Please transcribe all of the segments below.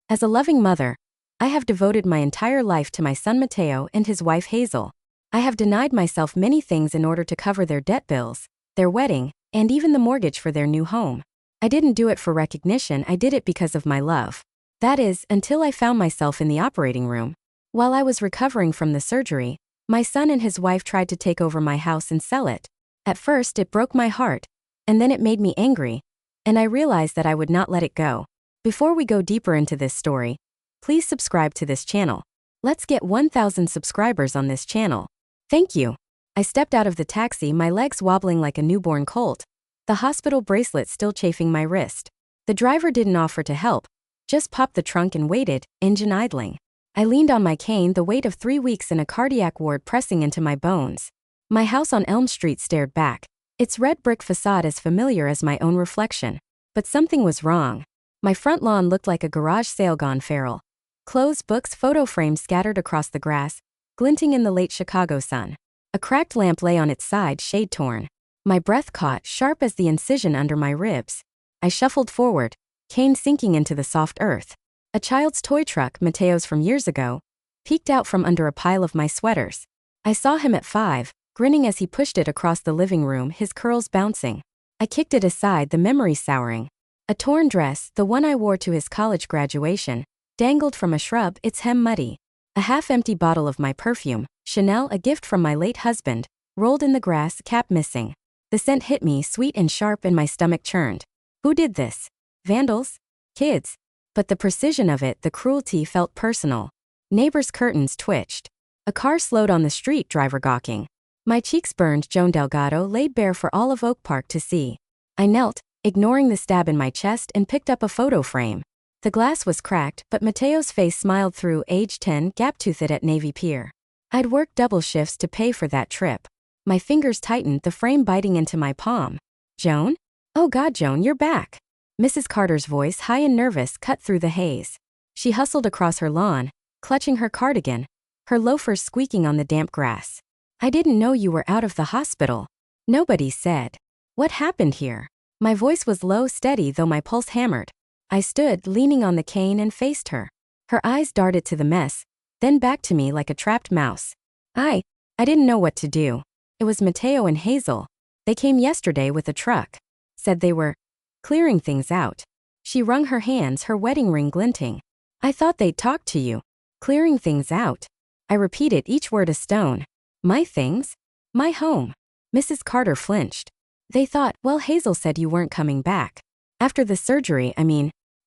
As a loving mother, I have devoted my entire life to my son Mateo and his wife Hazel. I have denied myself many things in order to cover their debt bills, their wedding, and even the mortgage for their new home. I didn't do it for recognition, I did it because of my love. That is, until I found myself in the operating room. While I was recovering from the surgery, my son and his wife tried to take over my house and sell it. At first, it broke my heart, and then it made me angry, and I realized that I would not let it go. Before we go deeper into this story, please subscribe to this channel. Let's get 1,000 subscribers on this channel. Thank you. I stepped out of the taxi, my legs wobbling like a newborn colt, the hospital bracelet still chafing my wrist. The driver didn't offer to help, just popped the trunk and waited, engine idling. I leaned on my cane, the weight of 3 weeks in a cardiac ward pressing into my bones. My house on Elm Street stared back, its red brick facade as familiar as my own reflection. But something was wrong. My front lawn looked like a garage sale gone feral. Clothes, books, photo frames scattered across the grass, glinting in the late Chicago sun. A cracked lamp lay on its side, shade torn. My breath caught, sharp as the incision under my ribs. I shuffled forward, cane sinking into the soft earth. A child's toy truck, Mateo's from years ago, peeked out from under a pile of my sweaters. I saw him at 5, grinning as he pushed it across the living room, his curls bouncing. I kicked it aside, the memory souring. A torn dress, the one I wore to his college graduation, dangled from a shrub, its hem muddy. A half-empty bottle of my perfume, Chanel, a gift from my late husband, rolled in the grass, cap missing. The scent hit me, sweet and sharp, and my stomach churned. Who did this? Vandals? Kids? But the precision of it, the cruelty, felt personal. Neighbors' curtains twitched. A car slowed on the street, driver gawking. My cheeks burned, Joan Delgado laid bare for all of Oak Park to see. I knelt, ignoring the stab in my chest, and picked up a photo frame. The glass was cracked, but Mateo's face smiled through, age 10, gap-toothed at Navy Pier. I'd worked double shifts to pay for that trip. My fingers tightened, the frame biting into my palm. Joan? Oh God, Joan, you're back. Mrs. Carter's voice, high and nervous, cut through the haze. She hustled across her lawn, clutching her cardigan, her loafers squeaking on the damp grass. I didn't know you were out of the hospital. Nobody said. What happened here? My voice was low, steady, though my pulse hammered. I stood, leaning on the cane, and faced her. Her eyes darted to the mess, then back to me like a trapped mouse. I didn't know what to do. It was Mateo and Hazel. They came yesterday with a truck. Said they were clearing things out. She wrung her hands, her wedding ring glinting. I thought they'd talk to you. Clearing things out. I repeated, each word a stone. My things? My home. Mrs. Carter flinched. They thought, well, Hazel said you weren't coming back. After the surgery,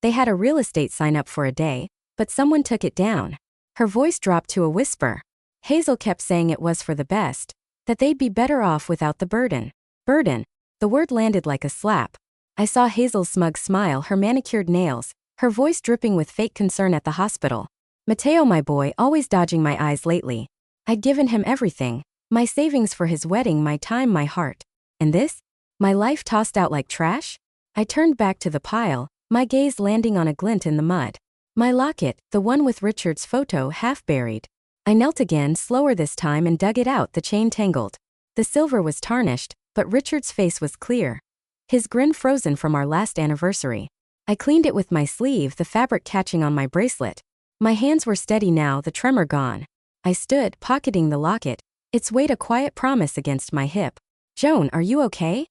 they had a real estate sign up for a day, but someone took it down. Her voice dropped to a whisper. Hazel kept saying it was for the best, that they'd be better off without the burden. Burden. The word landed like a slap. I saw Hazel's smug smile, her manicured nails, her voice dripping with fake concern at the hospital. Mateo, my boy, always dodging my eyes lately. I'd given him everything, my savings for his wedding, my time, my heart. And this? My life tossed out like trash? I turned back to the pile, my gaze landing on a glint in the mud. My locket, the one with Richard's photo, half buried. I knelt again, slower this time, and dug it out, the chain tangled. The silver was tarnished, but Richard's face was clear. His grin frozen from our last anniversary. I cleaned it with my sleeve, the fabric catching on my bracelet. My hands were steady now, the tremor gone. I stood, pocketing the locket, its weight a quiet promise against my hip. Joan, are you okay?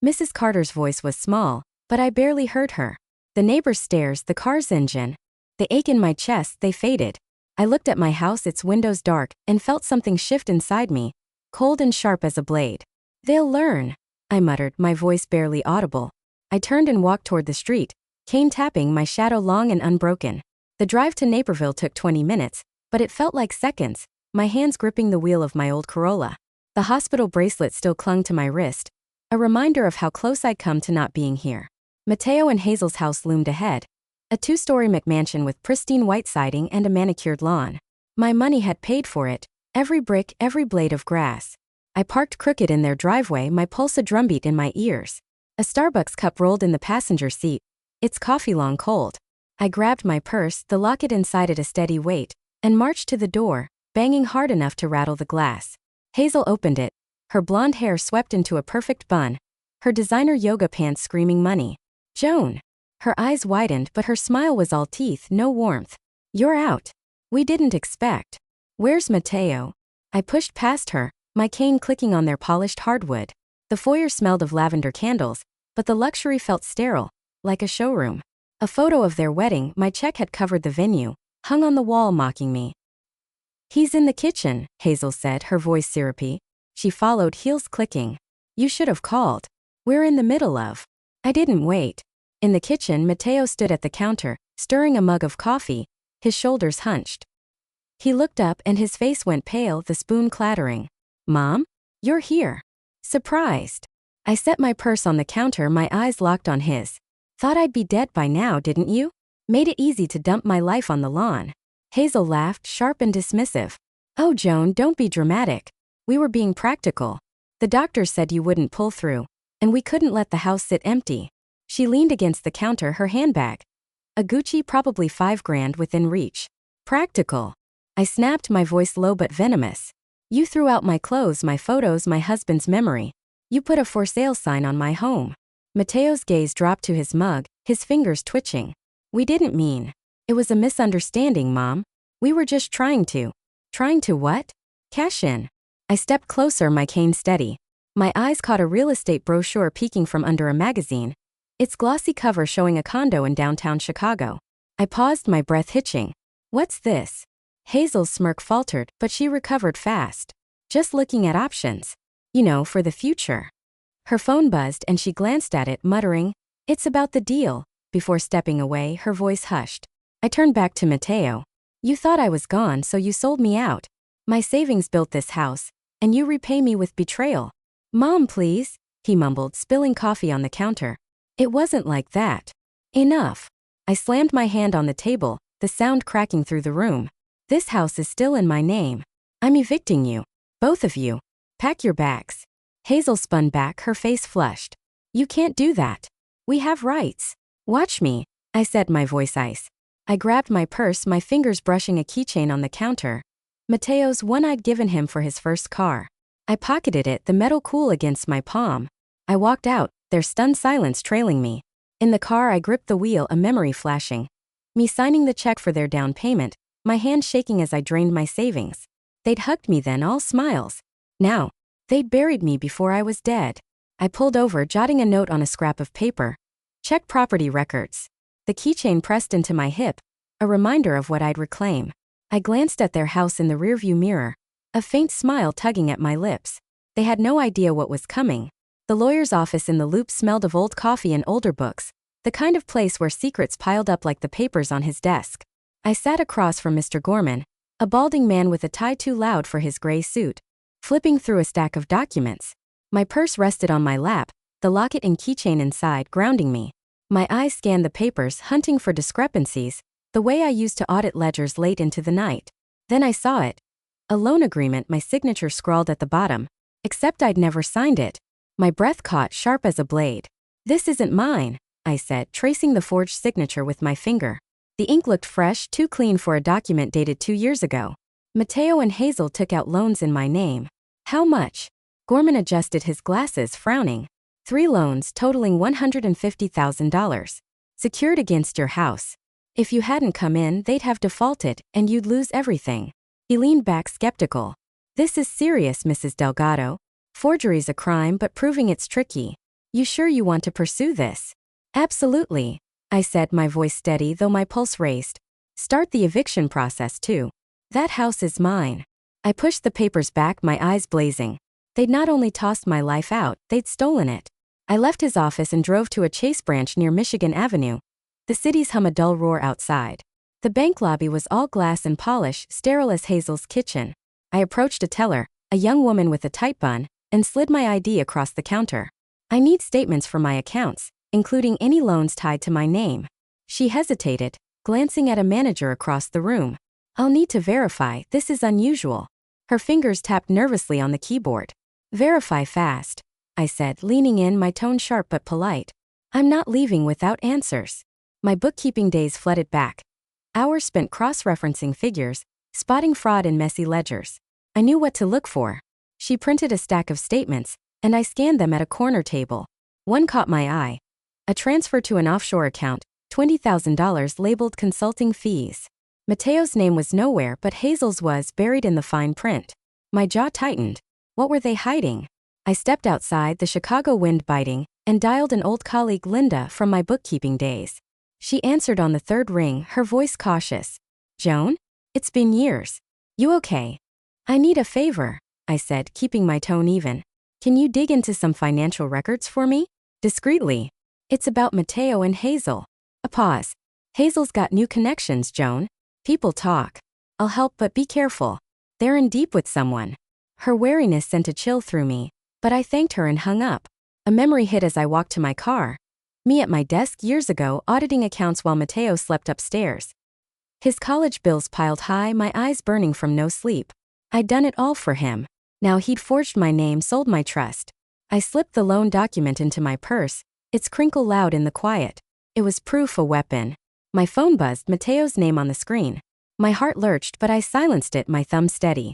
Mrs. Carter's voice was small, but I barely heard her. The neighbor's stares, the car's engine. The ache in my chest, they faded. I looked at my house, its windows dark, and felt something shift inside me, cold and sharp as a blade. They'll learn, I muttered, my voice barely audible. I turned and walked toward the street, cane tapping, my shadow long and unbroken. The drive to Naperville took 20 minutes, but it felt like seconds, my hands gripping the wheel of my old Corolla. The hospital bracelet still clung to my wrist, a reminder of how close I'd come to not being here. Mateo and Hazel's house loomed ahead, a 2-story McMansion with pristine white siding and a manicured lawn. My money had paid for it, every brick, every blade of grass. I parked crooked in their driveway, my pulse a drumbeat in my ears. A Starbucks cup rolled in the passenger seat, its coffee long cold. I grabbed my purse, the locket inside it a steady weight, and marched to the door, banging hard enough to rattle the glass. Hazel opened it, her blonde hair swept into a perfect bun, her designer yoga pants screaming money. Joan. Her eyes widened, but her smile was all teeth, no warmth. You're out. We didn't expect. Where's Mateo? I pushed past her, my cane clicking on their polished hardwood. The foyer smelled of lavender candles, but the luxury felt sterile, like a showroom. A photo of their wedding, my check had covered the venue, hung on the wall mocking me. He's in the kitchen, Hazel said, her voice syrupy. She followed, heels clicking. You should have called. We're in the middle of. I didn't wait. In the kitchen, Mateo stood at the counter, stirring a mug of coffee, his shoulders hunched. He looked up and his face went pale, the spoon clattering. Mom? You're here. Surprised. I set my purse on the counter, my eyes locked on his. Thought I'd be dead by now, didn't you? Made it easy to dump my life on the lawn. Hazel laughed, sharp and dismissive. Oh, Joan, don't be dramatic. We were being practical. The doctors said you wouldn't pull through, and we couldn't let the house sit empty. She leaned against the counter, her handbag. A Gucci, probably $5,000 within reach. Practical. I snapped, my voice low but venomous. You threw out my clothes, my photos, my husband's memory. You put a for sale sign on my home. Mateo's gaze dropped to his mug, his fingers twitching. We didn't mean. It was a misunderstanding, Mom. We were just trying to. Trying to what? Cash in. I stepped closer, my cane steady. My eyes caught a real estate brochure peeking from under a magazine, its glossy cover showing a condo in downtown Chicago. I paused, my breath hitching. What's this? Hazel's smirk faltered, but she recovered fast. Just looking at options. You know, for the future. Her phone buzzed and she glanced at it, muttering, It's about the deal. Before stepping away, her voice hushed. I turned back to Mateo. You thought I was gone, so you sold me out. My savings built this house, and you repay me with betrayal. Mom, please, he mumbled, spilling coffee on the counter. It wasn't like that. Enough. I slammed my hand on the table, the sound cracking through the room. This house is still in my name. I'm evicting you. Both of you. Pack your bags. Hazel spun back, her face flushed. You can't do that. We have rights. Watch me, I said, my voice ice. I grabbed my purse, my fingers brushing a keychain on the counter. Mateo's one I'd given him for his first car. I pocketed it, the metal cool against my palm. I walked out, their stunned silence trailing me. In the car I gripped the wheel, a memory flashing. Me signing the check for their down payment, my hand shaking as I drained my savings. They'd hugged me then, all smiles. Now, they'd buried me before I was dead. I pulled over, jotting a note on a scrap of paper. Check property records. The keychain pressed into my hip, a reminder of what I'd reclaim. I glanced at their house in the rearview mirror, a faint smile tugging at my lips. They had no idea what was coming. The lawyer's office in the Loop smelled of old coffee and older books, the kind of place where secrets piled up like the papers on his desk. I sat across from Mr. Gorman, a balding man with a tie too loud for his gray suit, flipping through a stack of documents. My purse rested on my lap, the locket and keychain inside grounding me. My eyes scanned the papers, hunting for discrepancies, the way I used to audit ledgers late into the night. Then I saw it. A loan agreement, my signature scrawled at the bottom. Except I'd never signed it. My breath caught, sharp as a blade. This isn't mine, I said, tracing the forged signature with my finger. The ink looked fresh, too clean for a document dated 2 years ago. Mateo and Hazel took out loans in my name. How much? Gorman adjusted his glasses, frowning. 3 loans totaling $150,000. Secured against your house. If you hadn't come in, they'd have defaulted, and you'd lose everything. He leaned back, skeptical. This is serious, Mrs. Delgado. Forgery's a crime, but proving it's tricky. You sure you want to pursue this? Absolutely, I said, my voice steady though my pulse raced. Start the eviction process too. That house is mine. I pushed the papers back, my eyes blazing. They'd not only tossed my life out, they'd stolen it. I left his office and drove to a Chase branch near Michigan Avenue. The city's hum a dull roar outside. The bank lobby was all glass and polish, sterile as Hazel's kitchen. I approached a teller, a young woman with a tight bun, and slid my ID across the counter. I need statements for my accounts, including any loans tied to my name. She hesitated, glancing at a manager across the room. I'll need to verify, this is unusual. Her fingers tapped nervously on the keyboard. Verify fast, I said, leaning in, my tone sharp but polite. I'm not leaving without answers. My bookkeeping days flooded back. Hours spent cross-referencing figures, spotting fraud in messy ledgers. I knew what to look for. She printed a stack of statements, and I scanned them at a corner table. One caught my eye. A transfer to an offshore account, $20,000 labeled consulting fees. Mateo's name was nowhere, but Hazel's was buried in the fine print. My jaw tightened. What were they hiding? I stepped outside, the Chicago wind biting, and dialed an old colleague, Linda, from my bookkeeping days. She answered on the third ring, her voice cautious. Joan? It's been years. You okay? I need a favor, I said, keeping my tone even. Can you dig into some financial records for me? Discreetly. It's about Mateo and Hazel. A pause. Hazel's got new connections, Joan. People talk. I'll help, but be careful. They're in deep with someone. Her wariness sent a chill through me, but I thanked her and hung up. A memory hit as I walked to my car. Me at my desk years ago, auditing accounts while Mateo slept upstairs. His college bills piled high, my eyes burning from no sleep. I'd done it all for him. Now he'd forged my name, sold my trust. I slipped the loan document into my purse, its crinkle loud in the quiet. It was proof, a weapon. My phone buzzed, Mateo's name on the screen. My heart lurched, but I silenced it, my thumb steady.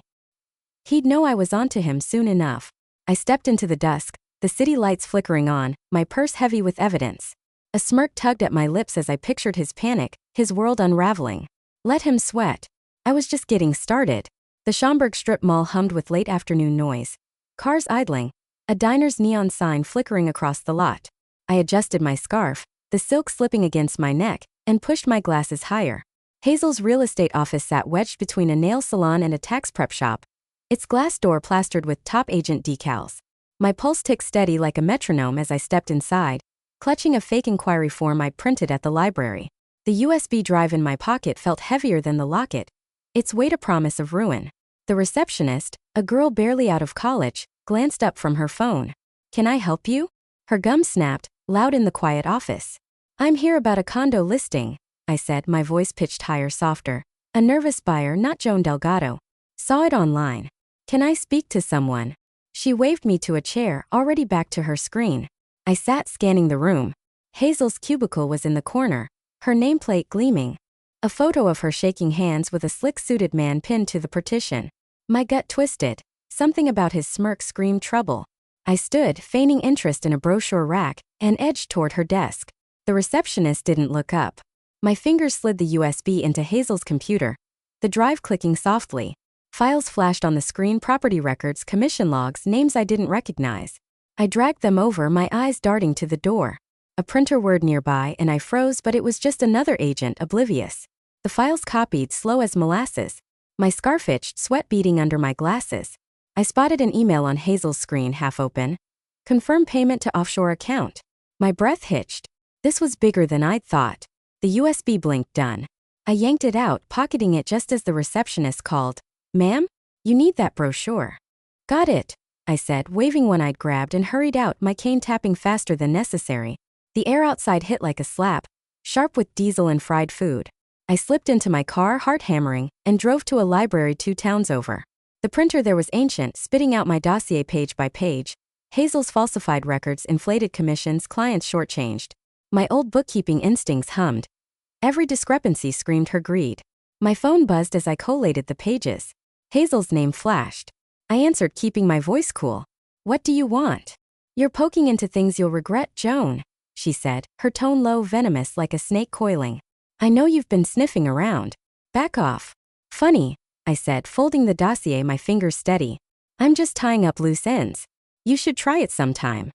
He'd know I was onto him soon enough. I stepped into the dusk, the city lights flickering on, my purse heavy with evidence. A smirk tugged at my lips as I pictured his panic, his world unraveling. Let him sweat. I was just getting started. The Schaumburg strip mall hummed with late afternoon noise. Cars idling. A diner's neon sign flickering across the lot. I adjusted my scarf, the silk slipping against my neck, and pushed my glasses higher. Hazel's real estate office sat wedged between a nail salon and a tax prep shop, its glass door plastered with top agent decals. My pulse ticked steady like a metronome as I stepped inside, clutching a fake inquiry form I'd printed at the library. The USB drive in my pocket felt heavier than the locket, its weight a promise of ruin. The receptionist, a girl barely out of college, glanced up from her phone. Can I help you? Her gum snapped, loud in the quiet office. I'm here about a condo listing, I said, my voice pitched higher, softer. A nervous buyer, not Joan Delgado. Saw it online. Can I speak to someone? She waved me to a chair, already back to her screen. I sat scanning the room. Hazel's cubicle was in the corner, her nameplate gleaming. A photo of her shaking hands with a slick-suited man pinned to the partition. My gut twisted. Something about his smirk screamed trouble. I stood, feigning interest in a brochure rack, and edged toward her desk. The receptionist didn't look up. My fingers slid the USB into Hazel's computer, the drive clicking softly. Files flashed on the screen, property records, commission logs, names I didn't recognize. I dragged them over, my eyes darting to the door. A printer whirred nearby and I froze, but it was just another agent, oblivious. The files copied, slow as molasses. My scarf itched, sweat beading under my glasses. I spotted an email on Hazel's screen, half open. Confirm payment to offshore account. My breath hitched. This was bigger than I'd thought. The USB blinked, done. I yanked it out, pocketing it just as the receptionist called. Ma'am? You need that brochure. Got it, I said, waving one I'd grabbed, and hurried out, my cane tapping faster than necessary. The air outside hit like a slap, sharp with diesel and fried food. I slipped into my car, heart hammering, and drove to a library 2 towns over. The printer there was ancient, spitting out my dossier page by page. Hazel's falsified records, inflated commissions, clients shortchanged. My old bookkeeping instincts hummed. Every discrepancy screamed her greed. My phone buzzed as I collated the pages. Hazel's name flashed. I answered, keeping my voice cool. What do you want? You're poking into things you'll regret, Joan, she said, her tone low, venomous like a snake coiling. I know you've been sniffing around. Back off. Funny, I said, folding the dossier, my fingers steady. I'm just tying up loose ends. You should try it sometime.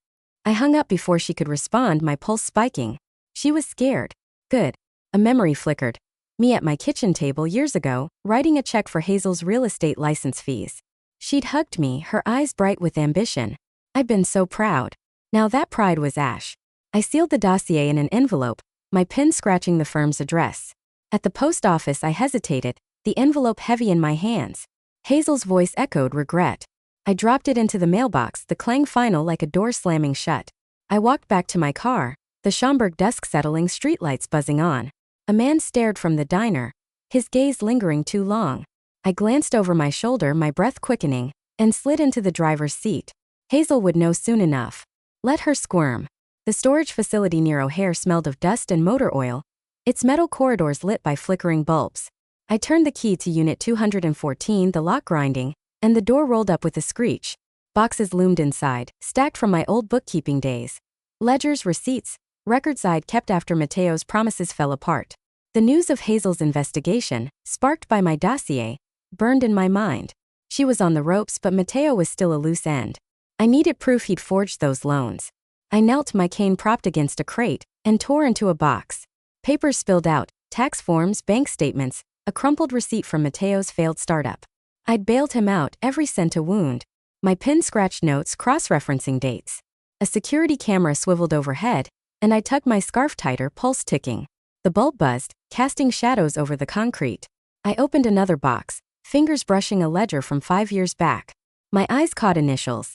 I hung up before she could respond, my pulse spiking. She was scared. Good. A memory flickered. Me at my kitchen table years ago, writing a check for Hazel's real estate license fees. She'd hugged me, her eyes bright with ambition. I'd been so proud. Now that pride was ash. I sealed the dossier in an envelope, my pen scratching the firm's address. At the post office I hesitated, the envelope heavy in my hands. Hazel's voice echoed regret. I dropped it into the mailbox, the clang final like a door slamming shut. I walked back to my car, the Schaumburg dusk settling, streetlights buzzing on. A man stared from the diner, his gaze lingering too long. I glanced over my shoulder, my breath quickening, and slid into the driver's seat. Hazel would know soon enough. Let her squirm. The storage facility near O'Hare smelled of dust and motor oil, its metal corridors lit by flickering bulbs. I turned the key to Unit 214, the lock grinding, and the door rolled up with a screech. Boxes loomed inside, stacked from my old bookkeeping days. Ledgers, receipts, records I'd kept after Mateo's promises fell apart. The news of Hazel's investigation, sparked by my dossier, burned in my mind. She was on the ropes, but Mateo was still a loose end. I needed proof he'd forged those loans. I knelt, my cane propped against a crate, and tore into a box. Papers spilled out, tax forms, bank statements, a crumpled receipt from Mateo's failed startup. I'd bailed him out, every cent a wound. My pen-scratched notes cross-referencing dates. A security camera swiveled overhead, and I tugged my scarf tighter, pulse ticking. The bulb buzzed, casting shadows over the concrete. I opened another box, fingers brushing a ledger from 5 years back. My eyes caught initials.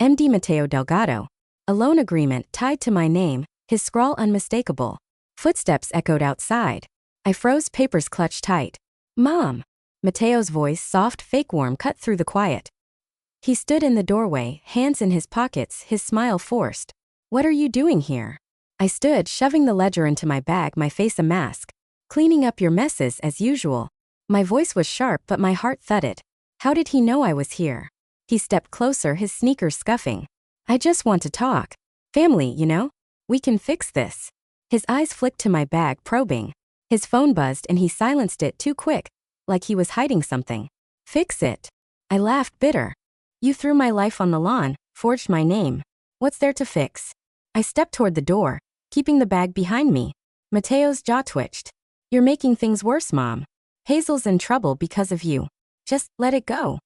MD Mateo Delgado. A loan agreement tied to my name, his scrawl unmistakable. Footsteps echoed outside. I froze, papers clutched tight. Mom! Mateo's voice, soft, fake warm, cut through the quiet. He stood in the doorway, hands in his pockets, his smile forced. What are you doing here? I stood, shoving the ledger into my bag, my face a mask. Cleaning up your messes, as usual. My voice was sharp, but my heart thudded. How did he know I was here? He stepped closer, his sneakers scuffing. I just want to talk. Family, you know? We can fix this. His eyes flicked to my bag, probing. His phone buzzed and he silenced it too quick, like he was hiding something. Fix it. I laughed, bitter. You threw my life on the lawn, forged my name. What's there to fix? I stepped toward the door, keeping the bag behind me. Mateo's jaw twitched. You're making things worse, Mom. Hazel's in trouble because of you. Just let it go.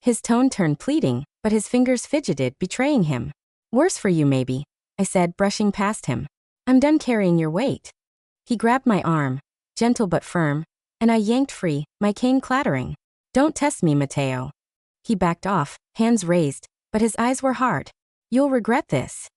His tone turned pleading, but his fingers fidgeted, betraying him. Worse for you, maybe, I said, brushing past him. I'm done carrying your weight. He grabbed my arm, gentle but firm, and I yanked free, my cane clattering. Don't test me, Mateo. He backed off, hands raised, but his eyes were hard. You'll regret this.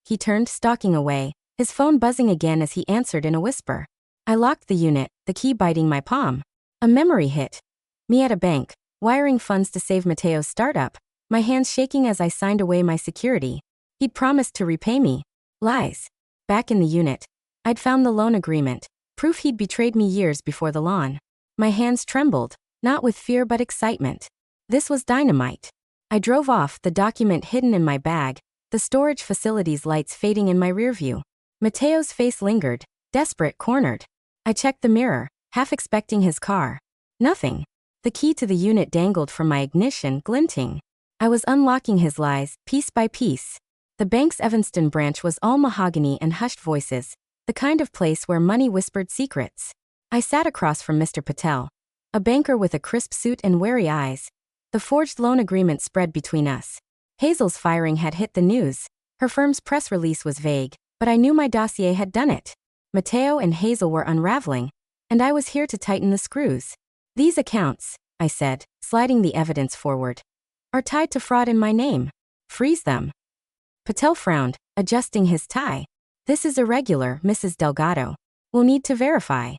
He turned, stalking away, his phone buzzing again as he answered in a whisper. I locked the unit, the key biting my palm. A memory hit. Me at a bank, wiring funds to save Mateo's startup, my hands shaking as I signed away my security. He'd promised to repay me. Lies. Back in the unit, I'd found the loan agreement, proof he'd betrayed me years before the lawn. My hands trembled, not with fear but excitement. This was dynamite. I drove off, the document hidden in my bag, the storage facility's lights fading in my rearview. Mateo's face lingered, desperate, cornered. I checked the mirror, half expecting his car. Nothing. The key to the unit dangled from my ignition, glinting. I was unlocking his lies, piece by piece. The bank's Evanston branch was all mahogany and hushed voices, the kind of place where money whispered secrets. I sat across from Mr. Patel, a banker with a crisp suit and wary eyes. The forged loan agreement spread between us. Hazel's firing had hit the news. Her firm's press release was vague, but I knew my dossier had done it. Mateo and Hazel were unraveling, and I was here to tighten the screws. These accounts, I said, sliding the evidence forward, are tied to fraud in my name. Freeze them. Patel frowned, adjusting his tie. This is irregular, Mrs. Delgado. We'll need to verify.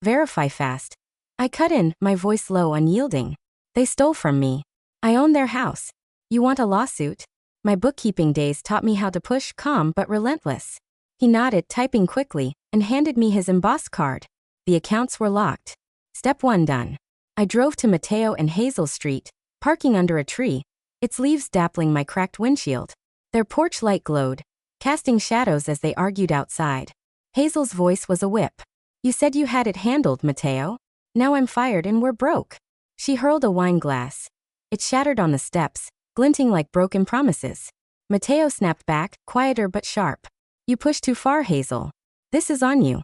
Verify fast. I cut in, my voice low, unyielding. They stole from me. I own their house. You want a lawsuit? My bookkeeping days taught me how to push, calm but relentless. He nodded, typing quickly, and handed me his embossed card. The accounts were locked. Step 1 done. I drove to Mateo and Hazel Street, parking under a tree, its leaves dappling my cracked windshield. Their porch light glowed, casting shadows as they argued outside. Hazel's voice was a whip. You said you had it handled, Mateo. Now I'm fired and we're broke. She hurled a wine glass. It shattered on the steps, glinting like broken promises. Mateo snapped back, quieter but sharp. You pushed too far, Hazel. This is on you.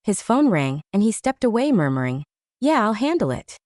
His phone rang, and he stepped away, murmuring, Yeah, I'll handle it.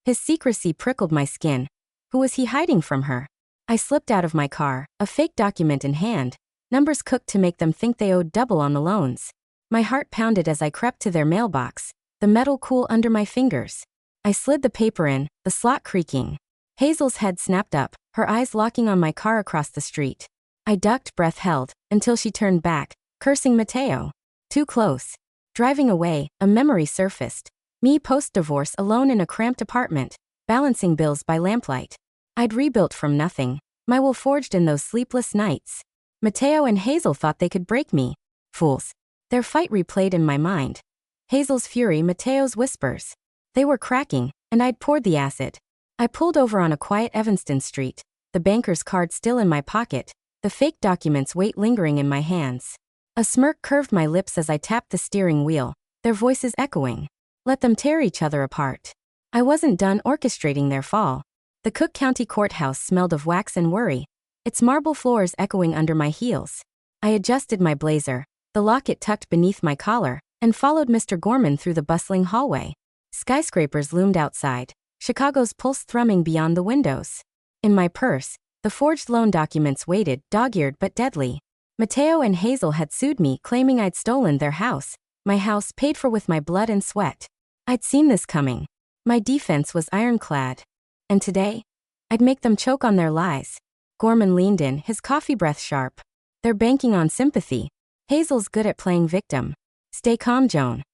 His secrecy prickled my skin. Who was he hiding from her? I slipped out of my car, a fake document in hand, numbers cooked to make them think they owed double on the loans. My heart pounded as I crept to their mailbox, the metal cool under my fingers. I slid the paper in, the slot creaking. Hazel's head snapped up, her eyes locking on my car across the street. I ducked, breath held, until she turned back, cursing Mateo. Too close. Driving away, a memory surfaced. Me post-divorce alone in a cramped apartment, balancing bills by lamplight. I'd rebuilt from nothing, my will forged in those sleepless nights. Mateo and Hazel thought they could break me. Fools. Their fight replayed in my mind. Hazel's fury, Mateo's whispers. They were cracking, and I'd poured the acid. I pulled over on a quiet Evanston street, the banker's card still in my pocket, the fake documents weight lingering in my hands. A smirk curved my lips as I tapped the steering wheel, their voices echoing. Let them tear each other apart. I wasn't done orchestrating their fall. The Cook County Courthouse smelled of wax and worry, its marble floors echoing under my heels. I adjusted my blazer, the locket tucked beneath my collar, and followed Mr. Gorman through the bustling hallway. Skyscrapers loomed outside, Chicago's pulse thrumming beyond the windows. In my purse, the forged loan documents waited, dog-eared but deadly. Mateo and Hazel had sued me, claiming I'd stolen their house, my house paid for with my blood and sweat. I'd seen this coming. My defense was ironclad. And today? I'd make them choke on their lies. Gorman leaned in, his coffee breath sharp. They're banking on sympathy. Hazel's good at playing victim. Stay calm, Joan.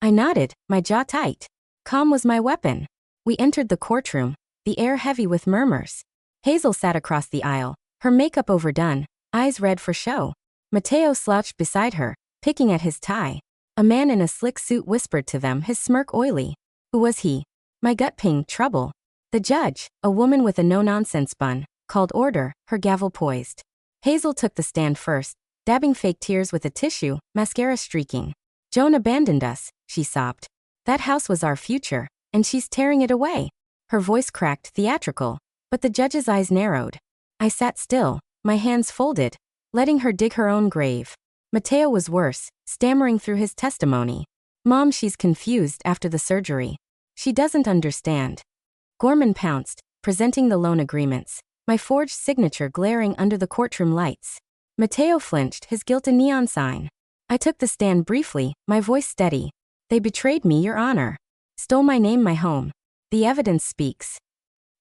I nodded, my jaw tight. Calm was my weapon. We entered the courtroom, the air heavy with murmurs. Hazel sat across the aisle, her makeup overdone, eyes red for show. Mateo slouched beside her, picking at his tie. A man in a slick suit whispered to them, his smirk oily. Who was he? My gut pinged, trouble. The judge, a woman with a no-nonsense bun, called order, her gavel poised. Hazel took the stand first, dabbing fake tears with a tissue, mascara streaking. Joan abandoned us, she sobbed. That house was our future, and she's tearing it away. Her voice cracked, theatrical, but the judge's eyes narrowed. I sat still, my hands folded, letting her dig her own grave. Mateo was worse, stammering through his testimony. Mom, she's confused after the surgery. She doesn't understand. Gorman pounced, presenting the loan agreements, my forged signature glaring under the courtroom lights. Mateo flinched, his guilt a neon sign. I took the stand briefly, my voice steady. They betrayed me, Your Honor. Stole my name, my home. The evidence speaks.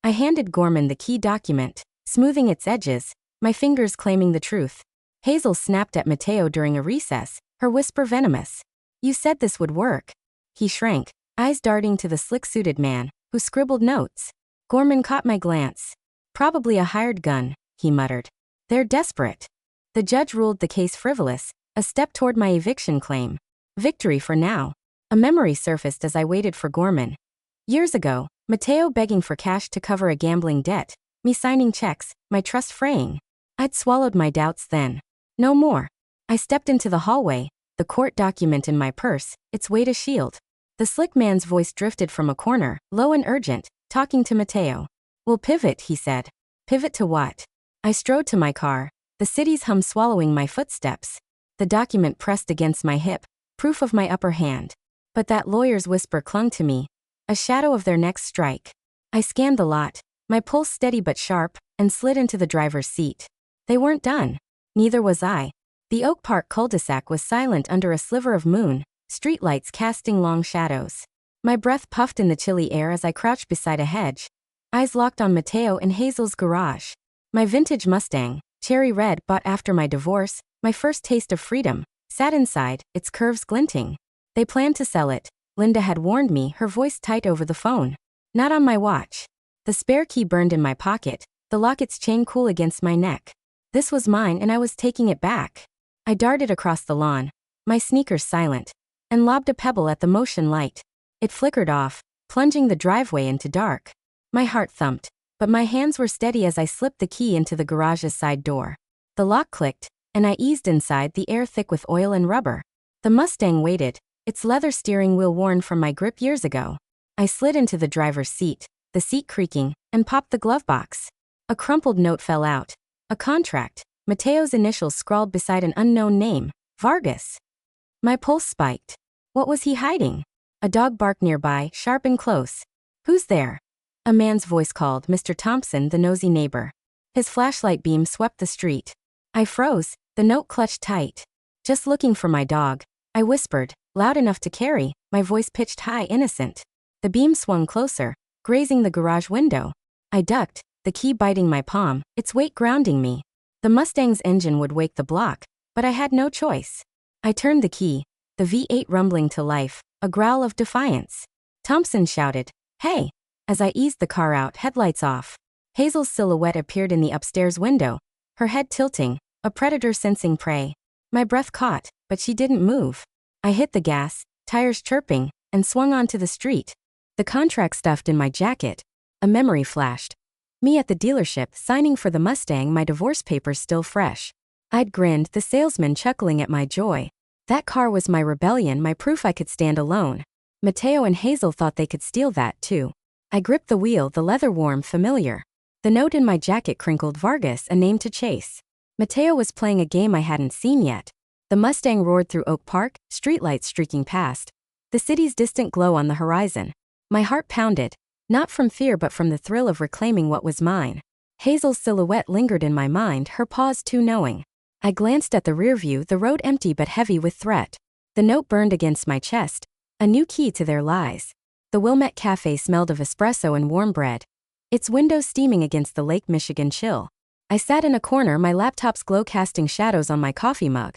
I handed Gorman the key document, smoothing its edges, my fingers claiming the truth. Hazel snapped at Mateo during a recess, her whisper venomous. You said this would work. He shrank, eyes darting to the slick-suited man, who scribbled notes. Gorman caught my glance. Probably a hired gun, he muttered. They're desperate. The judge ruled the case frivolous, a step toward my eviction claim. Victory for now. A memory surfaced as I waited for Gorman. Years ago, Mateo begging for cash to cover a gambling debt, me signing checks, my trust fraying. I'd swallowed my doubts then. No more. I stepped into the hallway, the court document in my purse, its weight a shield. The slick man's voice drifted from a corner, low and urgent, talking to Mateo. We'll pivot, he said. Pivot to what? I strode to my car, the city's hum swallowing my footsteps. The document pressed against my hip, proof of my upper hand. But that lawyer's whisper clung to me, a shadow of their next strike. I scanned the lot, my pulse steady but sharp, and slid into the driver's seat. They weren't done. Neither was I. The Oak Park cul-de-sac was silent under a sliver of moon, streetlights casting long shadows. My breath puffed in the chilly air as I crouched beside a hedge, eyes locked on Mateo and Hazel's garage. My vintage Mustang, cherry red, bought after my divorce, my first taste of freedom, sat inside, its curves glinting. They planned to sell it, Linda had warned me, her voice tight over the phone. Not on my watch. The spare key burned in my pocket, the locket's chain cool against my neck. This was mine and I was taking it back. I darted across the lawn, my sneakers silent, and lobbed a pebble at the motion light. It flickered off, plunging the driveway into dark. My heart thumped, but my hands were steady as I slipped the key into the garage's side door. The lock clicked, and I eased inside, the air thick with oil and rubber. The Mustang waited, its leather steering wheel worn from my grip years ago. I slid into the driver's seat, the seat creaking, and popped the glove box. A crumpled note fell out. A contract, Mateo's initials scrawled beside an unknown name, Vargas. My pulse spiked. What was he hiding? A dog barked nearby, sharp and close. Who's there? A man's voice called, Mr. Thompson, the nosy neighbor. His flashlight beam swept the street. I froze, the note clutched tight. Just looking for my dog, I whispered, loud enough to carry, my voice pitched high, innocent. The beam swung closer, grazing the garage window. I ducked, the key biting my palm, its weight grounding me. The Mustang's engine would wake the block, but I had no choice. I turned the key, the V8 rumbling to life, a growl of defiance. Thompson shouted, "Hey!" as I eased the car out, headlights off. Hazel's silhouette appeared in the upstairs window, her head tilting, a predator sensing prey. My breath caught, but she didn't move. I hit the gas, tires chirping, and swung onto the street. The contract stuffed in my jacket. A memory flashed. Me at the dealership signing for the Mustang, my divorce papers still fresh. I'd grinned, the salesman chuckling at my joy. That car was my rebellion, my proof I could stand alone. Mateo and Hazel thought they could steal that, too. I gripped the wheel, the leather warm, familiar. The note in my jacket crinkled, Vargas, a name to chase. Mateo was playing a game I hadn't seen yet. The Mustang roared through Oak Park, streetlights streaking past. The city's distant glow on the horizon. My heart pounded, not from fear but from the thrill of reclaiming what was mine. Hazel's silhouette lingered in my mind, her pause too knowing. I glanced at the rear view, the road empty but heavy with threat. The note burned against my chest, a new key to their lies. The Wilmette Cafe smelled of espresso and warm bread, its windows steaming against the Lake Michigan chill. I sat in a corner, my laptop's glow casting shadows on my coffee mug,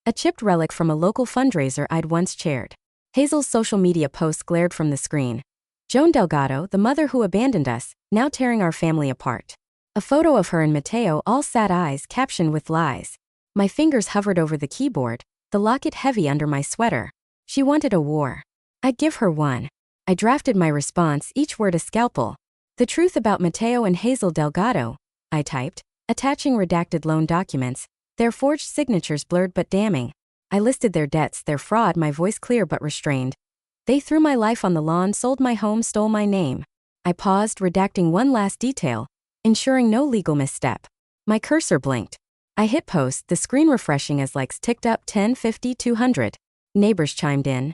a chipped relic from a local fundraiser I'd once chaired. Hazel's social media posts glared from the screen. Joan Delgado, the mother who abandoned us, now tearing our family apart. A photo of her and Mateo, all sad eyes, captioned with lies. My fingers hovered over the keyboard, the locket heavy under my sweater. She wanted a war. I'd give her one. I drafted my response, each word a scalpel. The truth about Mateo and Hazel Delgado, I typed, attaching redacted loan documents, their forged signatures blurred but damning. I listed their debts, their fraud, my voice clear but restrained. They threw my life on the lawn, sold my home, stole my name. I paused, redacting one last detail, ensuring no legal misstep. My cursor blinked. I hit post, the screen refreshing as likes ticked up 10, 50, 200. Neighbors chimed in.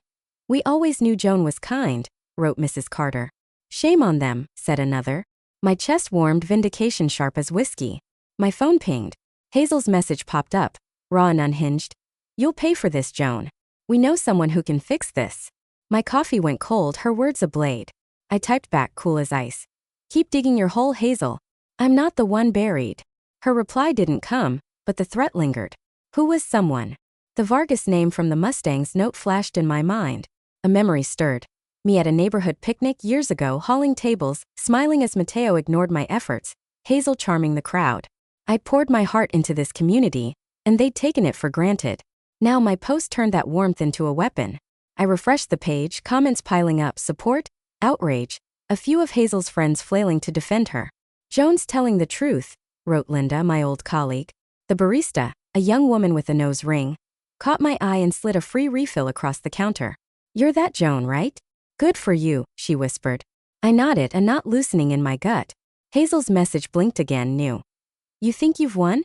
We always knew Joan was kind, wrote Mrs. Carter. Shame on them, said another. My chest warmed, vindication sharp as whiskey. My phone pinged. Hazel's message popped up, raw and unhinged. You'll pay for this, Joan. We know someone who can fix this. My coffee went cold, her words a blade. I typed back, cool as ice. Keep digging your hole, Hazel. I'm not the one buried. Her reply didn't come, but the threat lingered. Who was someone? The Vargas name from the Mustang's note flashed in my mind. A memory stirred. Me at a neighborhood picnic years ago, hauling tables, smiling as Mateo ignored my efforts, Hazel charming the crowd. I poured my heart into this community, and they'd taken it for granted. Now my post turned that warmth into a weapon. I refreshed the page, comments piling up, support, outrage, a few of Hazel's friends flailing to defend her. Joan's telling the truth, wrote Linda, my old colleague. The barista, a young woman with a nose ring, caught my eye and slid a free refill across the counter. You're that Joan, right? Good for you, she whispered. I nodded, a knot loosening in my gut. Hazel's message blinked again, new. You think you've won?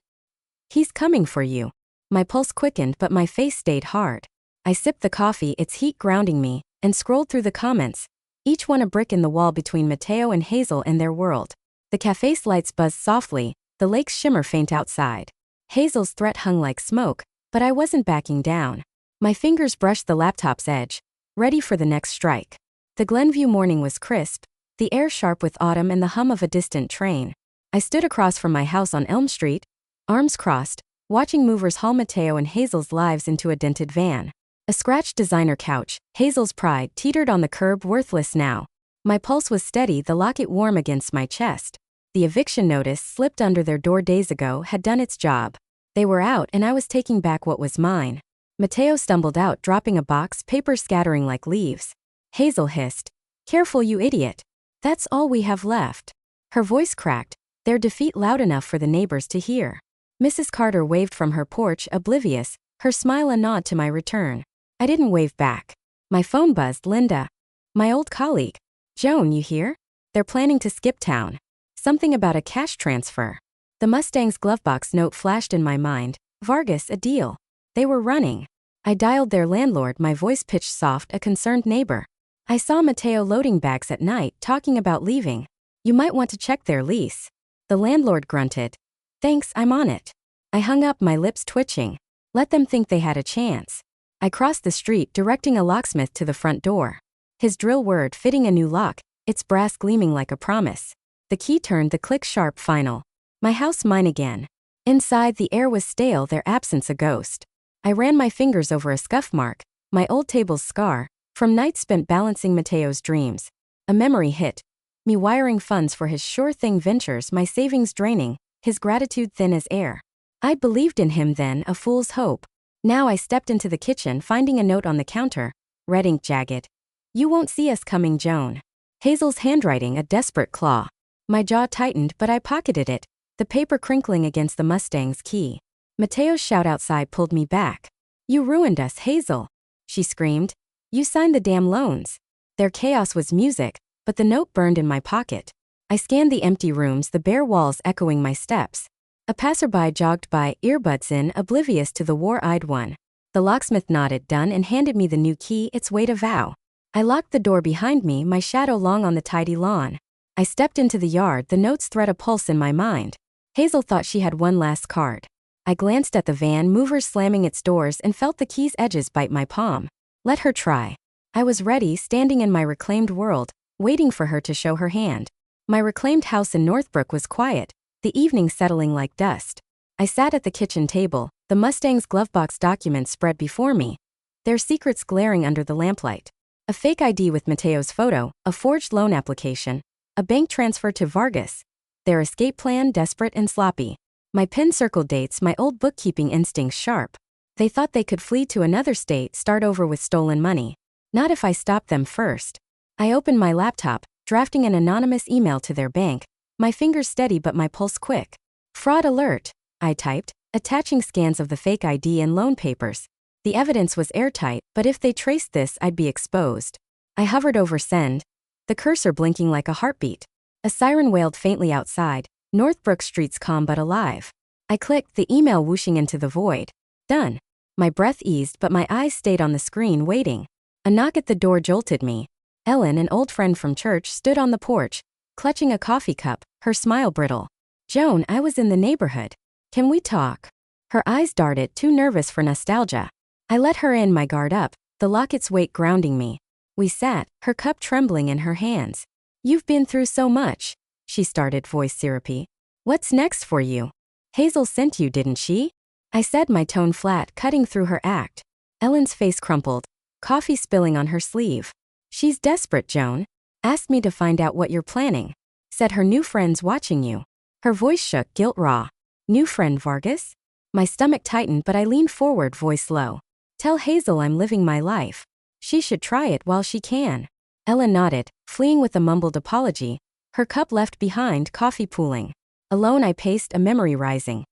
He's coming for you. My pulse quickened but my face stayed hard. I sipped the coffee, its heat grounding me, and scrolled through the comments, each one a brick in the wall between Mateo and Hazel and their world. The cafe's lights buzzed softly, the lake's shimmer faint outside. Hazel's threat hung like smoke, but I wasn't backing down. My fingers brushed the laptop's edge, ready for the next strike. The Glenview morning was crisp, the air sharp with autumn and the hum of a distant train. I stood across from my house on Elm Street, arms crossed, watching movers haul Mateo and Hazel's lives into a dented van. A scratched designer couch, Hazel's pride, teetered on the curb, worthless now. My pulse was steady, the locket warm against my chest. The eviction notice, slipped under their door days ago, had done its job. They were out and I was taking back what was mine. Mateo stumbled out, dropping a box, paper scattering like leaves. Hazel hissed. Careful, you idiot. That's all we have left. Her voice cracked, their defeat loud enough for the neighbors to hear. Mrs. Carter waved from her porch, oblivious, her smile a nod to my return. I didn't wave back. My phone buzzed, Linda. My old colleague. Joan, you hear? They're planning to skip town. Something about a cash transfer. The Mustang's glovebox note flashed in my mind. Vargas, a deal. They were running. I dialed their landlord, my voice pitched soft, a concerned neighbor. I saw Mateo loading bags at night, talking about leaving. You might want to check their lease. The landlord grunted. Thanks, I'm on it. I hung up, my lips twitching. Let them think they had a chance. I crossed the street, directing a locksmith to the front door. His drill whirred, fitting a new lock, its brass gleaming like a promise. The key turned, the click sharp, final. My house, mine again. Inside, the air was stale, their absence a ghost. I ran my fingers over a scuff mark, my old table's scar, from nights spent balancing Mateo's dreams. A memory hit. Me wiring funds for his sure-thing ventures, my savings draining, his gratitude thin as air. I'd believed in him then, a fool's hope. Now I stepped into the kitchen, finding a note on the counter, red ink jagged. You won't see us coming, Joan. Hazel's handwriting, a desperate claw. My jaw tightened, but I pocketed it, the paper crinkling against the Mustang's key. Mateo's shout outside pulled me back. You ruined us, Hazel, she screamed. You signed the damn loans. Their chaos was music, but the note burned in my pocket. I scanned the empty rooms, the bare walls echoing my steps. A passerby jogged by, earbuds in, oblivious to the war-eyed one. The locksmith nodded, done, and handed me the new key, its weight a vow. I locked the door behind me, my shadow long on the tidy lawn. I stepped into the yard, the note's thread a pulse in my mind. Hazel thought she had one last card. I glanced at the van, movers slamming its doors, and felt the key's edges bite my palm. Let her try. I was ready, standing in my reclaimed world, waiting for her to show her hand. My reclaimed house in Northbrook was quiet, the evening settling like dust. I sat at the kitchen table, the Mustang's glovebox documents spread before me, their secrets glaring under the lamplight. A fake ID with Mateo's photo, a forged loan application, a bank transfer to Vargas. Their escape plan desperate and sloppy. My pen circled dates, my old bookkeeping instincts sharp. They thought they could flee to another state, start over with stolen money. Not if I stopped them first. I opened my laptop, drafting an anonymous email to their bank, my fingers steady but my pulse quick. Fraud alert, I typed, attaching scans of the fake ID and loan papers. The evidence was airtight, but if they traced this, I'd be exposed. I hovered over send, the cursor blinking like a heartbeat. A siren wailed faintly outside, Northbrook streets calm but alive. I clicked, the email whooshing into the void. Done. My breath eased, but my eyes stayed on the screen, waiting. A knock at the door jolted me. Ellen, an old friend from church, stood on the porch, clutching a coffee cup, her smile brittle. Joan, I was in the neighborhood. Can we talk? Her eyes darted, too nervous for nostalgia. I let her in, my guard up, the locket's weight grounding me. We sat, her cup trembling in her hands. You've been through so much, she started, voice syrupy. What's next for you? Hazel sent you, didn't she? I said, my tone flat, cutting through her act. Ellen's face crumpled, coffee spilling on her sleeve. She's desperate, Joan. Asked me to find out what you're planning. Said her new friend's watching you. Her voice shook, guilt raw. New friend Vargas? My stomach tightened, but I leaned forward, voice low. Tell Hazel I'm living my life. She should try it while she can. Ellen nodded, fleeing with a mumbled apology, her cup left behind, coffee pooling. Alone I paced, a memory rising.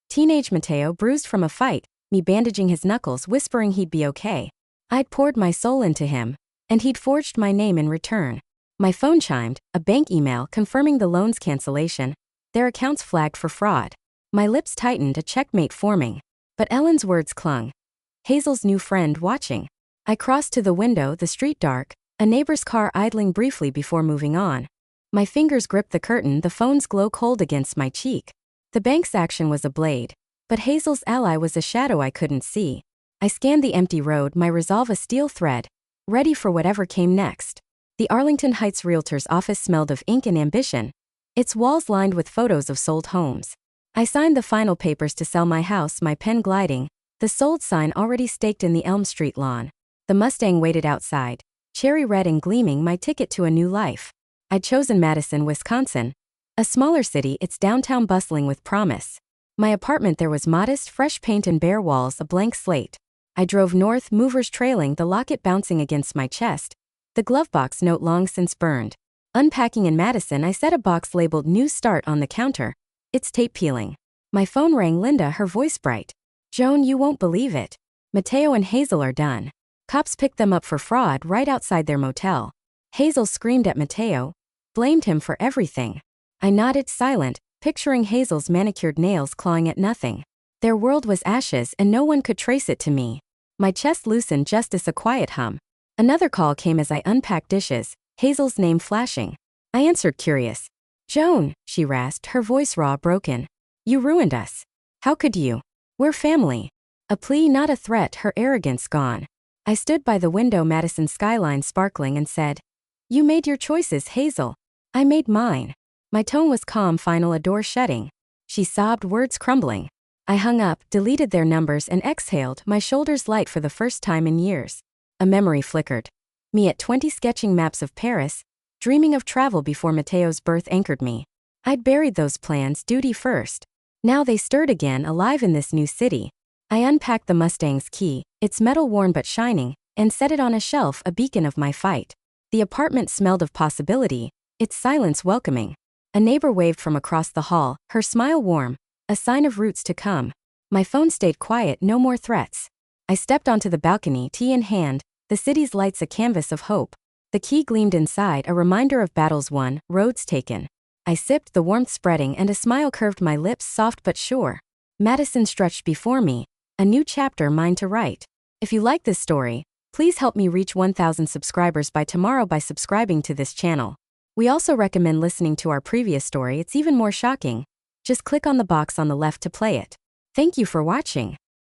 Teenage Mateo bruised from a fight, me bandaging his knuckles, whispering he'd be okay. I'd poured my soul into him, and he'd forged my name in return. My phone chimed, a bank email confirming the loan's cancellation, their accounts flagged for fraud. My lips tightened, a checkmate forming. But Ellen's words clung. Hazel's new friend watching. I crossed to the window, the street dark, a neighbor's car idling briefly before moving on. My fingers gripped the curtain, the phone's glow cold against my cheek. The bank's action was a blade, but Hazel's ally was a shadow I couldn't see. I scanned the empty road, my resolve a steel thread, ready for whatever came next. The Arlington Heights realtor's office smelled of ink and ambition, its walls lined with photos of sold homes. I signed the final papers to sell my house, my pen gliding, the sold sign already staked in the Elm Street lawn. The Mustang waited outside, cherry red and gleaming, my ticket to a new life. I'd chosen Madison, Wisconsin. A smaller city, its downtown bustling with promise. My apartment there was modest, fresh paint and bare walls, a blank slate. I drove north, movers trailing, the locket bouncing against my chest, the glovebox note long since burned. Unpacking in Madison, I set a box labeled New Start on the counter, its tape peeling. My phone rang, Linda, her voice bright. Joan, you won't believe it. Mateo and Hazel are done. Cops picked them up for fraud right outside their motel. Hazel screamed at Mateo, blamed him for everything. I nodded, silent, picturing Hazel's manicured nails clawing at nothing. Their world was ashes and no one could trace it to me. My chest loosened just as a quiet hum. Another call came as I unpacked dishes, Hazel's name flashing. I answered, curious. Joan, she rasped, her voice raw, broken. You ruined us. How could you? We're family. A plea, not a threat, her arrogance gone. I stood by the window, Madison's skyline sparkling, and said, You made your choices, Hazel. I made mine. My tone was calm, final, a door shutting. She sobbed, words crumbling. I hung up, deleted their numbers, and exhaled, my shoulders light for the first time in years. A memory flickered. Me at 20 sketching maps of Paris, dreaming of travel before Mateo's birth anchored me. I'd buried those plans, duty first. Now they stirred again, alive in this new city. I unpacked the Mustang's key, its metal worn but shining, and set it on a shelf, a beacon of my fight. The apartment smelled of possibility, its silence welcoming. A neighbor waved from across the hall, her smile warm, a sign of roots to come. My phone stayed quiet, no more threats. I stepped onto the balcony, tea in hand, the city's lights a canvas of hope. The key gleamed inside, a reminder of battles won, roads taken. I sipped, the warmth spreading, and a smile curved my lips, soft but sure. Madison stretched before me, a new chapter mine to write. If you like this story, please help me reach 1,000 subscribers by tomorrow by subscribing to this channel. We also recommend listening to our previous story, it's even more shocking. Just click on the box on the left to play it. Thank you for watching.